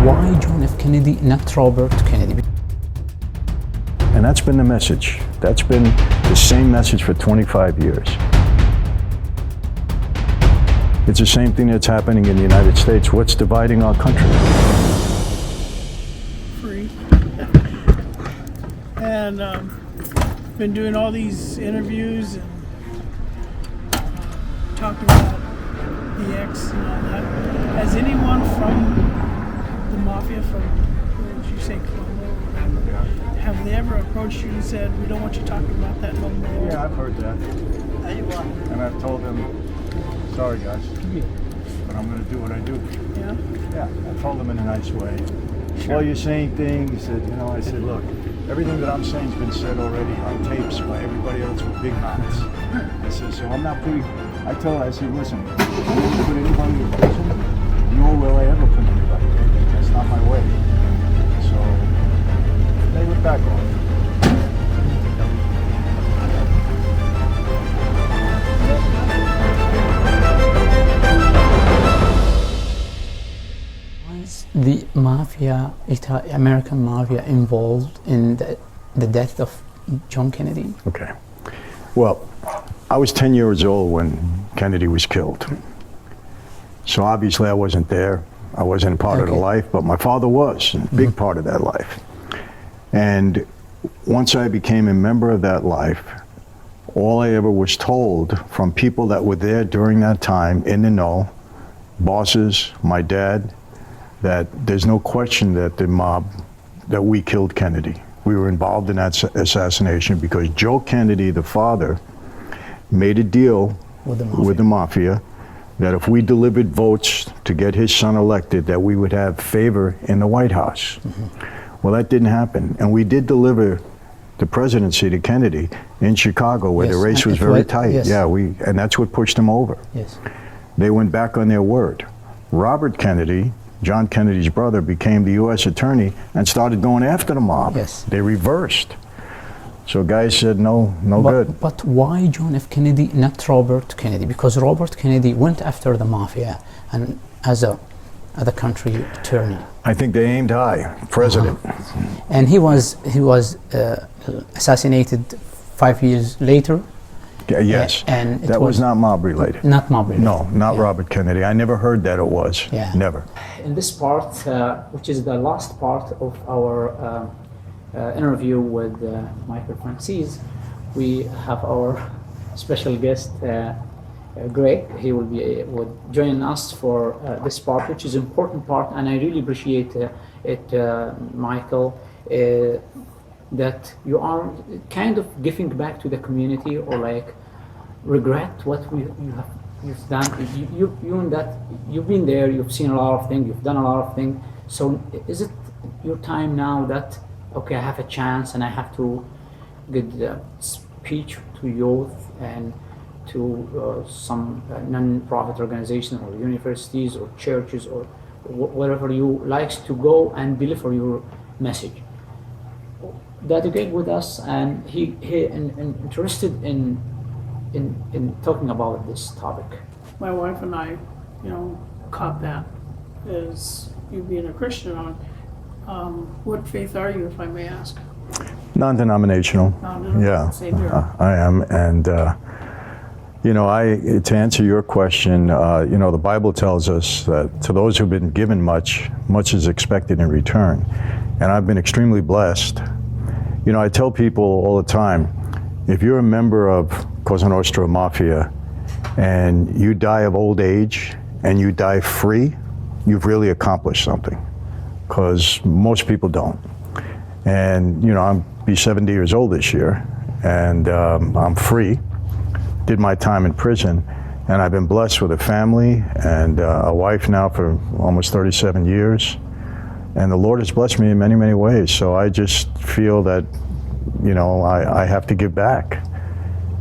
why John F. Kennedy, not Robert Kennedy? And that's been the message. That's been the same message for 25 years. It's the same thing that's happening in the United States. What's dividing our country? Free. And been doing all these interviews and talking about the X and all that. Has anyone from the Mafia, from, where did you say, have they ever approached you and said, we don't want you talking about that no more? Yeah, I've heard that. And I've told them, sorry guys, but I'm going to do what I do. Yeah? Yeah, I told them in a nice way. Well, you're saying things that, I said, look, everything that I'm saying has been said already on tapes by everybody else with big mouths. I said, so I'm not putting, I said, listen, I don't put anybody in prison, nor will I ever put anybody in prison. That's not my way. So, they would back off. Was the Mafia, American Mafia, involved in the death of John Kennedy? Okay. Well, I was 10 years old when Kennedy was killed. So obviously I wasn't there. I wasn't a part of the life, but my father was, a big part of that life. And once I became a member of that life, all I ever was told from people that were there during that time, in the know, bosses, my dad, that there's no question that the mob, that we killed Kennedy. We were involved in that assassination because Joe Kennedy, the father, made a deal with the Mafia that if we delivered votes to get his son elected, that we would have favor in the White House. Well, that didn't happen. And we did deliver the presidency to Kennedy in Chicago, where the race was very tight. Yes. Yeah, and that's what pushed him over. Yes. They went back on their word. Robert Kennedy, John Kennedy's brother, became the U.S. attorney and started going after the mob. Yes. They reversed. So guys said, no good. But why John F. Kennedy, not Robert Kennedy? Because Robert Kennedy went after the Mafia and as a country attorney. I think they aimed high, president. And he was assassinated 5 years later. Yes, and that was not mob related. Not mob related. No, not Robert Kennedy. I never heard that it was. Yeah. Never. In this part, which is the last part of our interview with Michael Francis, we have our special guest, Greg. He will be joining us for this part, which is an important part, and I really appreciate it, Michael, that you are kind of giving back to the community, or like regret what you've done. You've been there, you've seen a lot of things, you've done a lot of things. So is it your time now that, okay, I have a chance and I have to give the speech to youth and to some non-profit organization or universities or churches or wherever you likes to go and deliver your message? That Greg with us, and he interested in talking about this topic. My wife and I, caught that as you being a Christian. What faith are you, if I may ask? Non-denominational. Yeah, Same here. I am, and to answer your question, the Bible tells us that to those who've been given much, much is expected in return, and I've been extremely blessed. I tell people all the time, if you're a member of Cosa Nostra Mafia and you die of old age and you die free, you've really accomplished something, because most people don't. And I'm be 70 years old this year, and I'm free, did my time in prison, and I've been blessed with a family and a wife now for almost 37 years. And the Lord has blessed me in many, many ways. So I just feel that, I have to give back.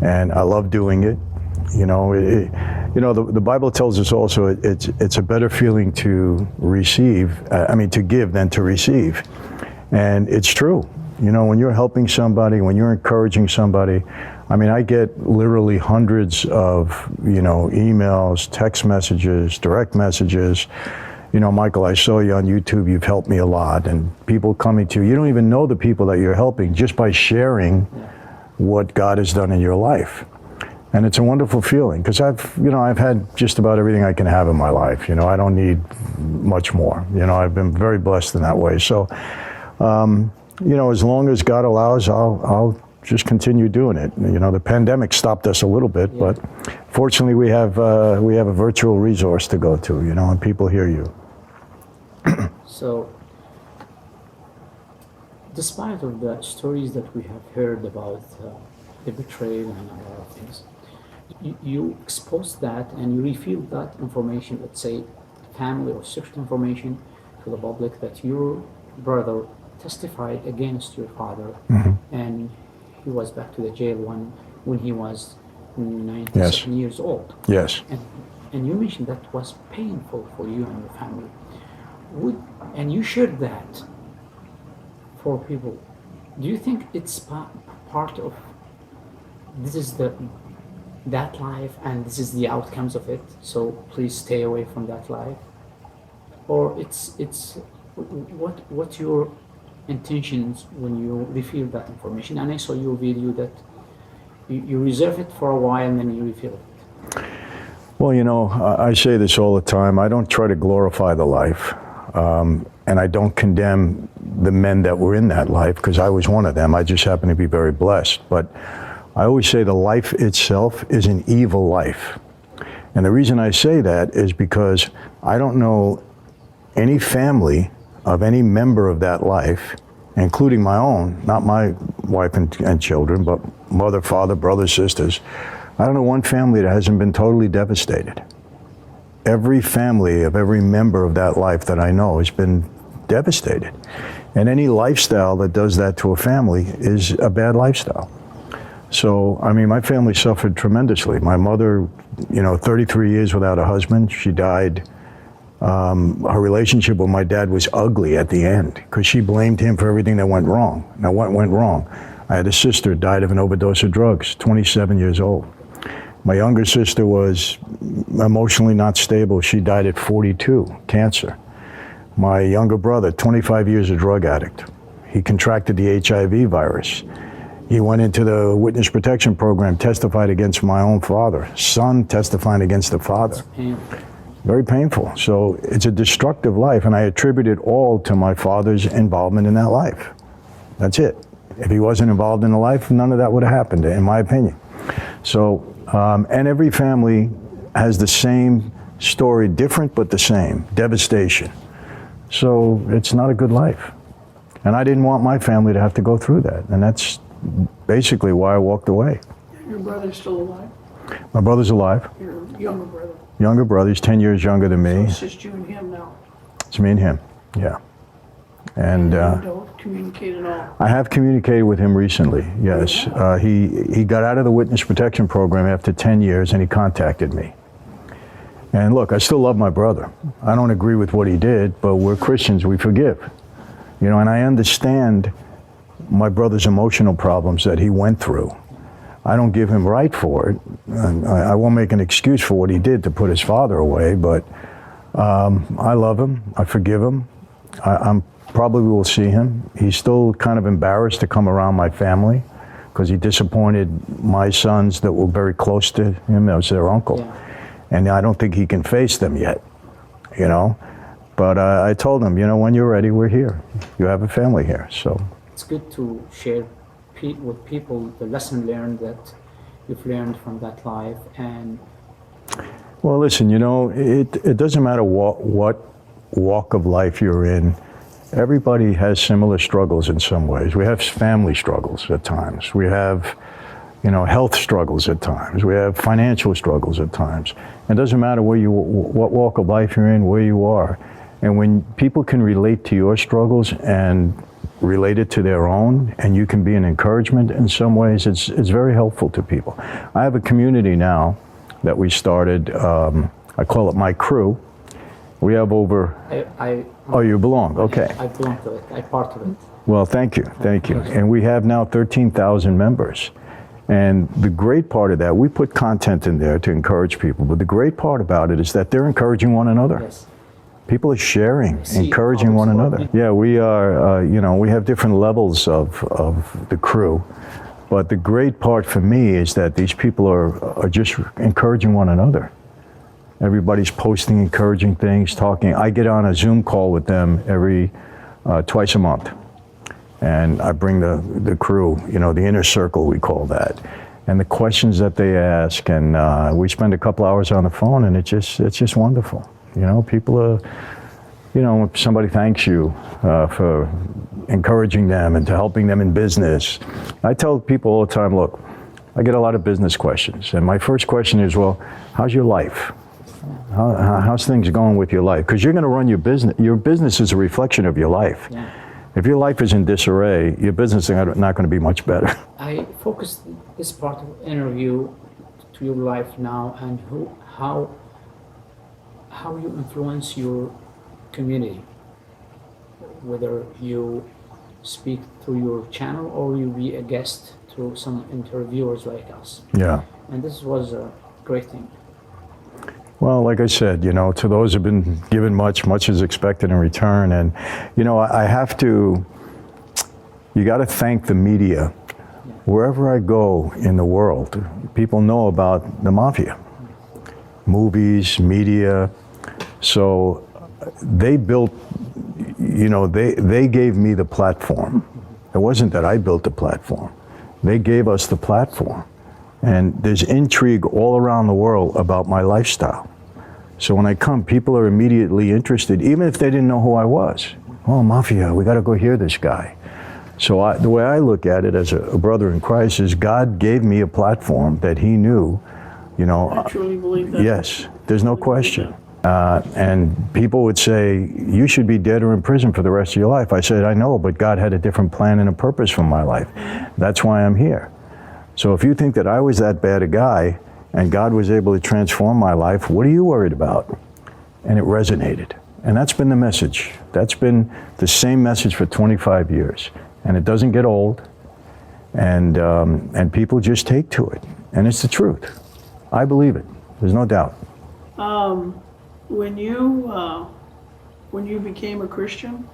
And I love doing it. The Bible tells us also it's a better feeling to to give than to receive. And it's true. When you're helping somebody, when you're encouraging somebody, I get literally hundreds of, emails, text messages, direct messages, you know, Michael, I saw you on YouTube, you've helped me a lot, and people coming to you, you don't even know the people that you're helping just by sharing what God has done in your life. And it's a wonderful feeling, because I've had just about everything I can have in my life. You know, I don't need much more. You know, I've been very blessed in that way. So, you know, as long as God allows, I'll just continue doing it. You know, the pandemic stopped us a little bit, but fortunately we have a virtual resource to go to, you know, and people hear you. So, despite of the stories that we have heard about the betrayal and a lot of things, you expose that and you reveal that information, let's say family or secret information, to the public, that your brother testified against your father, and he was back to the jail when he was 97 years old. Yes. And you mentioned that was painful for you and your family. And you shared that for people. Do you think it's part of this is that life and this is the outcomes of it, so please stay away from that life? Or it's what's your intentions when you reveal that information? And I saw your video that you reserve it for a while and then you reveal it. Well, you know, I say this all the time. I don't try to glorify the life, and I don't condemn the men that were in that life, because I was one of them. I just happen to be very blessed. But I always say the life itself is an evil life. And the reason I say that is because I don't know any family of any member of that life, including my own, not my wife and children, but mother, father, brothers, sisters. I don't know one family that hasn't been totally devastated. Every family of every member of that life that I know has been devastated. And any lifestyle that does that to a family is a bad lifestyle. So, I mean, my family suffered tremendously. My mother, you know, 33 years without a husband. She died. Her relationship with my dad was ugly at the end, because she blamed him for everything that went wrong. Now, what went wrong? I had a sister, died of an overdose of drugs, 27 years old. My younger sister was emotionally not stable. She died at 42, cancer. My younger brother, 25 years a drug addict. He contracted the HIV virus. He went into the witness protection program, testified against my own father. Son testifying against the father. Very painful. So it's a destructive life, and I attribute it all to my father's involvement in that life. That's it. If he wasn't involved in the life, none of that would have happened, in my opinion. So, and every family has the same story, different but the same, devastation. So it's not a good life. And I didn't want my family to have to go through that, and that's basically why I walked away. Your brother's still alive? My brother's alive. Your younger brother? Younger brother, he's 10 years younger than me. So it's just you and him now? It's me and him, yeah. And you don't communicate at all? I have communicated with him recently, yes. He got out of the witness protection program after 10 years, and he contacted me. And look, I still love my brother. I don't agree with what he did, but we're Christians, we forgive. You know, and I understand my brother's emotional problems that he went through. I don't give him right for it. And I won't make an excuse for what he did to put his father away, but I love him, I forgive him. I'm probably will see him. He's still kind of embarrassed to come around my family, because he disappointed my sons that were very close to him as their uncle. Yeah. And I don't think he can face them yet, you know. But I told him, you know, when you're ready, we're here. You have a family here, so. It's good to share with people the lesson learned that you've learned from that life. And well, listen, you know, it doesn't matter what walk of life you're in. Everybody has similar struggles in some ways. We have family struggles at times. We have, you know, health struggles at times. We have financial struggles at times. It doesn't matter what walk of life you're in, where you are. And when people can relate to your struggles and relate it to their own, and you can be an encouragement in some ways, it's very helpful to people. I have a community now that we started, I call it my crew. We have over, oh, you belong, okay. I belong to it, I'm part of it. Well, thank you. And we have now 13,000 members. And the great part of that, we put content in there to encourage people, but the great part about it is that they're encouraging one another. Yes. People are sharing, See encouraging one problems another. solving. Yeah, we are, we have different levels of the crew. But the great part for me is that these people are just encouraging one another. Everybody's posting encouraging things, talking. I get on a Zoom call with them twice a month. And I bring the crew, the inner circle, we call that. And the questions that they ask, and we spend a couple hours on the phone, and it's just wonderful. People are, when somebody thanks you for encouraging them and to helping them in business. I tell people all the time, look, I get a lot of business questions. And my first question is, well, how's your life? How's things going with your life? Because you're going to run your business. Your business is a reflection of your life. Yeah. If your life is in disarray, your business is not going to be much better. I focused this part of the interview to your life now and how you influence your community, whether you speak through your channel or you be a guest to some interviewers like us. Yeah. And this was a great thing. Well, like I said, to those who've been given much is expected in return. And, I have to, you got to thank the media. Wherever I go in the world, people know about the Mafia. Movies, media. So they built, they gave me the platform. It wasn't that I built the platform. They gave us the platform. And there's intrigue all around the world about my lifestyle. So when I come, people are immediately interested, even if they didn't know who I was. Oh, Mafia, we got to go hear this guy. So the way I look at it as a brother in Christ is God gave me a platform that he knew, I truly believe that. Yes, there's no question. And people would say, you should be dead or in prison for the rest of your life. I said, I know, but God had a different plan and a purpose for my life. That's why I'm here. So if you think that I was that bad a guy and God was able to transform my life, what are you worried about? And it resonated. And that's been the message. That's been the same message for 25 years. And it doesn't get old. And people just take to it. And it's the truth. I believe it. There's no doubt. When you became a Christian,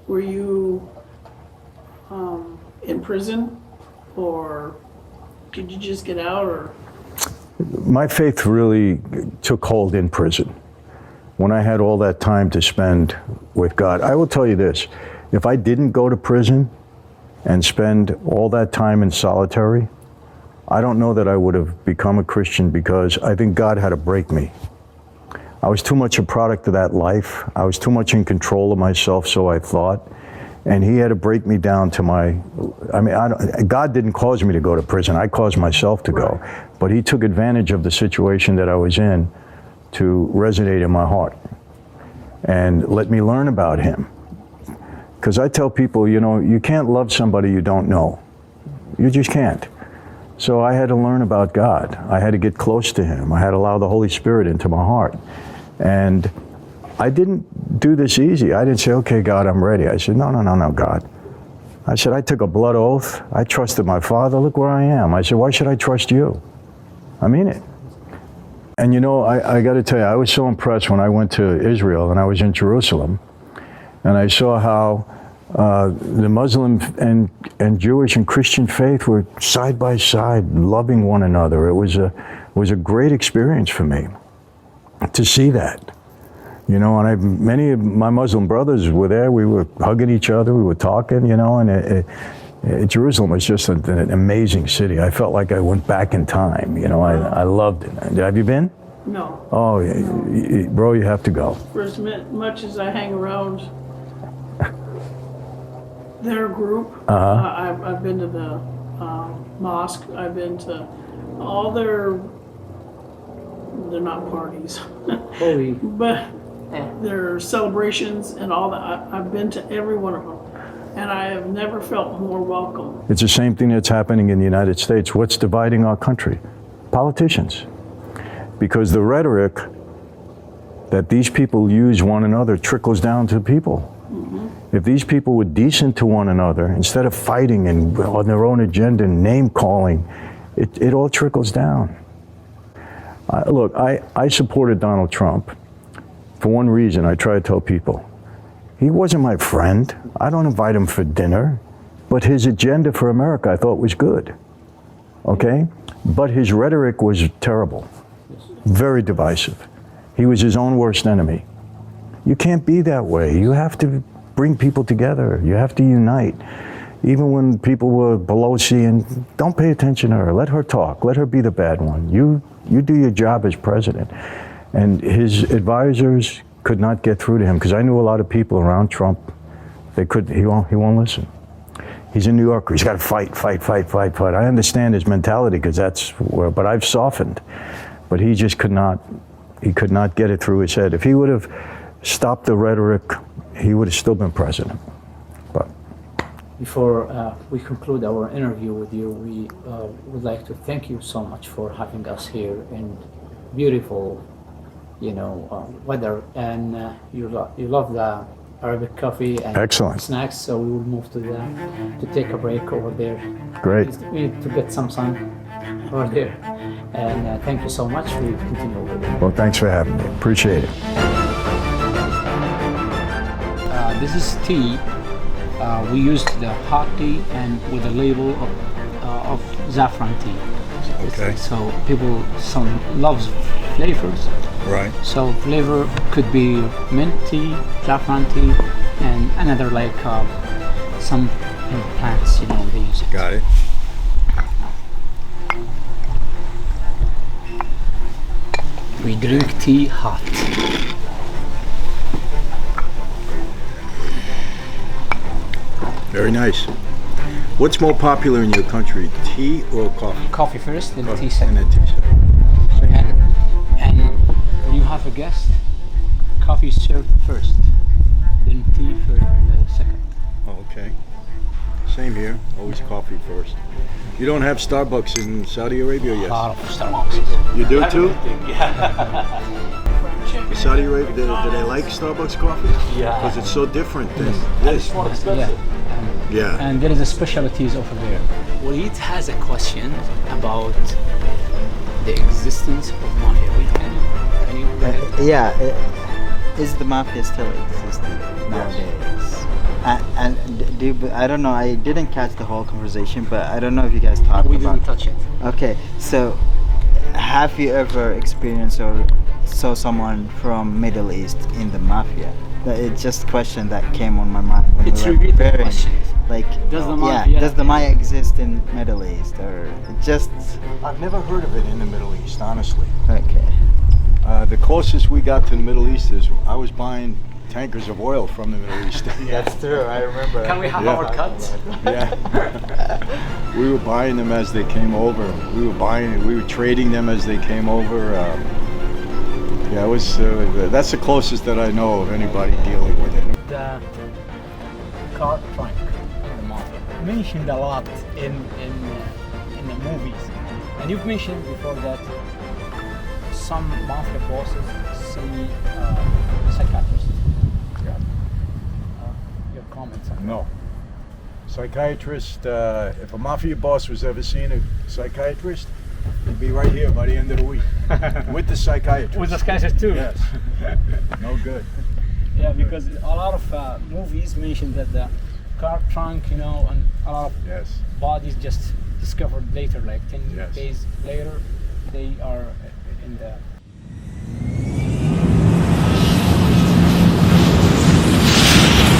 were you in prison, or did you just get out? Or my faith really took hold in prison. When I had all that time to spend with God, I will tell you this: if I didn't go to prison and spend all that time in solitary, I don't know that I would have become a Christian, because I think God had to break me. I was too much a product of that life. I was too much in control of myself, so I thought. And he had to break me down to God didn't cause me to go to prison. I caused myself to go. But he took advantage of the situation that I was in to resonate in my heart and let me learn about him. Because I tell people, you can't love somebody you don't know. You just can't. So I had to learn about God. I had to get close to him. I had to allow the Holy Spirit into my heart. And I didn't do this easy. I didn't say, okay, God, I'm ready. I said, no, God. I said, I took a blood oath. I trusted my Father. Look where I am. I said, why should I trust you? I mean it. And I got to tell you, I was so impressed when I went to Israel and I was in Jerusalem, and I saw how the Muslim and Jewish and Christian faith were side by side, loving one another. It was a great experience for me to see that. And many of my Muslim brothers were there. We were hugging each other. We were talking, and Jerusalem was just an amazing city. I felt like I went back in time. I loved it. Have you been? No. Oh, bro, you have to go. For as much as I hang around their group, I've been to the mosque. I've been to all they're not parties, but their celebrations and all that. I've been to every one of them, and I have never felt more welcome. It's the same thing that's happening in the United States. What's dividing our country? Politicians. Because the rhetoric that these people use one another trickles down to people. If these people were decent to one another, instead of fighting and on their own agenda and name calling, it all trickles down. Look, I supported Donald Trump for one reason. I try to tell people, he wasn't my friend. I don't invite him for dinner, but his agenda for America I thought was good, okay? But his rhetoric was terrible, very divisive. He was his own worst enemy. You can't be that way. You have to bring people together. You have to unite. Even when people were Pelosi, and don't pay attention to her. Let her talk. Let her be the bad one. You do your job as president. And his advisors could not get through to him, because I knew a lot of people around Trump. He won't listen. He's a New Yorker. He's got to fight. I understand his mentality, because that's where, but I've softened. But he just could not get it through his head. If he would have stopped the rhetoric, he would have still been president. But before we conclude our interview with you, we would like to thank you so much for having us here in beautiful, weather, and you love the Arabic coffee and excellent snacks. So we will move to take a break over there. Great. We need to get some sun over there. And thank you so much. We continue over there. Well, thanks for having me. Appreciate it. This is tea. We used the hot tea and with a label of saffron tea. Okay. So some loves flavors. Right. So flavor could be mint tea, saffron tea, and another like some plants, they use it. Got it. We drink tea hot. Very nice. What's more popular in your country, tea or coffee? Coffee first, then Coffee, tea second. and then tea second. And when you have a guest, coffee is served first, then tea for second. Oh, okay. Same here. Always coffee first. You don't have Starbucks in Saudi Arabia yet? A lot of Starbucks. You do too? Yeah. Saudi Arabia, do they like Starbucks coffee? Yeah. Because it's so different than this. Yeah. Yeah. And there is a specialties over there. Waleed has a question about the existence of Mafia. Can you go ahead? Is the Mafia still existing nowadays? And I don't know, I didn't catch the whole conversation, but I don't know if you guys talked We about didn't touch it. Okay, so have you ever experienced or saw someone from Middle East in the Mafia? It's just a question that came on my mind when It's we were repeat the preparing. question. Like, Does the Mafia does the Mafia exist in Middle East, or just I've never heard of it in the Middle East, honestly. okay? The closest we got to the Middle East is I was buying tankers of oil from the Middle East. That's true. I remember. Can we have Yeah. our cut? Yeah. We were buying them as they came over. We were trading them as they came over. Yeah, it was. That's the closest that I know of anybody dealing with it. The car trunk in the Mafia mentioned a lot in the movies, and you've mentioned before that some Mafia bosses see psychiatrists. Yeah. Your comments on No. Psychiatrist, if a Mafia boss was ever seeing a psychiatrist, he'd be right here by the end of the week with the psychiatrist. with the psychiatrist too. Yes. No good. Yeah, because a lot of movies mention that the car trunk, and a lot of Yes. bodies just discovered later, like 10 Yes. days later, they are in the